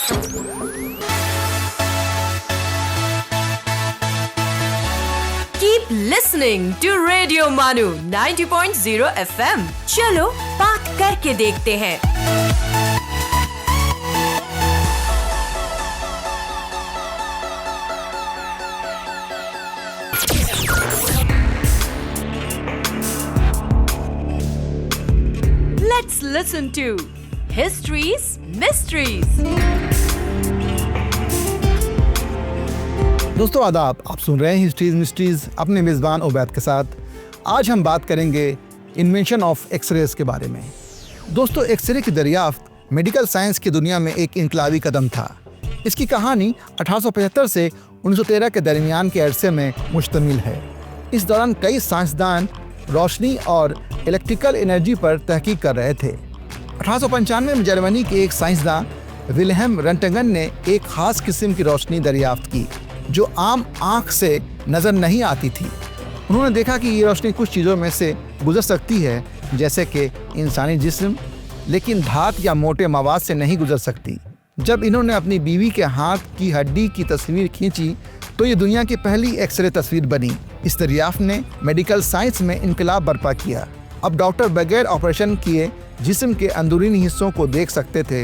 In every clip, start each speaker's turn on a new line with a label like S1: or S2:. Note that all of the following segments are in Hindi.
S1: Keep listening to Radio Manu 90.0 FM. चलो बात करके देखते हैं. Let's listen to History's Mysteries.
S2: दोस्तों आदाब, आप सुन रहे हैं हिस्ट्रीज मिस्ट्रीज अपने मेज़बान उबैद के साथ. आज हम बात करेंगे इन्वेंशन ऑफ एक्सरेज के बारे में. दोस्तों, एक्सरे की दरियाफ्त मेडिकल साइंस की दुनिया में एक इनकलाबी कदम था. इसकी कहानी 1875 से 1913 के दरमियान के अरसे में मुश्तमिल है. इस दौरान कई साइंसदान रोशनी और इलेक्ट्रिकल एनर्जी पर तहकीक कर रहे थे. 1895 में जर्मनी के एक साइंसदान विल्हेम रंटगन ने एक खास किस्म की रोशनी दरियाफ्त की जो आम आँख से नज़र नहीं आती थी. उन्होंने देखा कि ये रोशनी कुछ चीज़ों में से गुजर सकती है, जैसे कि इंसानी जिस्म, लेकिन धात या मोटे मवाद से नहीं गुजर सकती. जब इन्होंने अपनी बीवी के हाथ की हड्डी की तस्वीर खींची तो ये दुनिया की पहली एक्सरे तस्वीर बनी. इस दरियाफ्त ने मेडिकल साइंस में इनकलाब बर्पा किया. अब डॉक्टर बगैर ऑपरेशन किए जिस्म के अंदरूनी हिस्सों को देख सकते थे.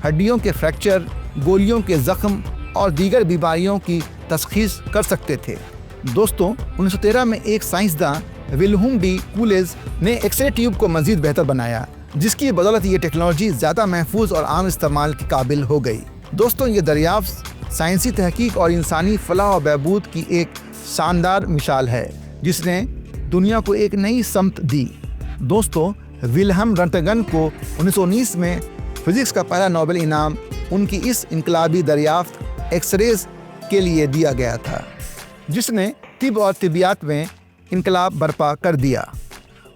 S2: हड्डियों के फ्रैक्चर, गोलियों के जख्म और दीगर बीमारियों की तशखीस कर सकते थे. दोस्तों, 1913 में एक साइंसदान विल्हेम डी कूलेज ने एक्सरे ट्यूब को मज़ीद बेहतर बनाया, जिसकी बदौलत ये टेक्नोलॉजी ज़्यादा महफूज और आम इस्तेमाल के काबिल हो गई. दोस्तों, ये दरियाफ्त साइंसी तहकीक और इंसानी फलाह और बहबूद की एक शानदार मिसाल है जिसने दुनिया को एक नई समत दी. दोस्तों, विल्हेम रंटगन को 1919 में फिजिक्स का पहला नोबेल इनाम उनकी इस इनकलाबी दरियाफ्त एक्सरेज के लिए दिया गया था, जिसने तिब और तिबियात में इनकलाब बर्पा कर दिया.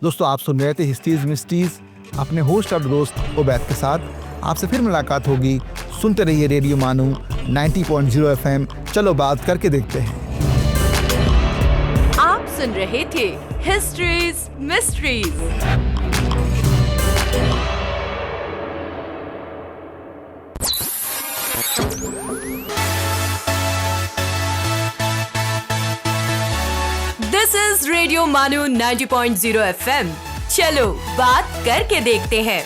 S2: दोस्तों, आप सुन रहे थे हिस्ट्रीज मिस्ट्रीज अपने होस्ट और दोस्त उबैद के साथ. आपसे फिर मुलाकात होगी. सुनते रहिए रेडियो मानू 90.0 FM. चलो बात करके देखते हैं.
S1: आप सुन रहे थे History's Mysteries. This is Radio Manu 90.0 FM. चलो बात करके देखते हैं.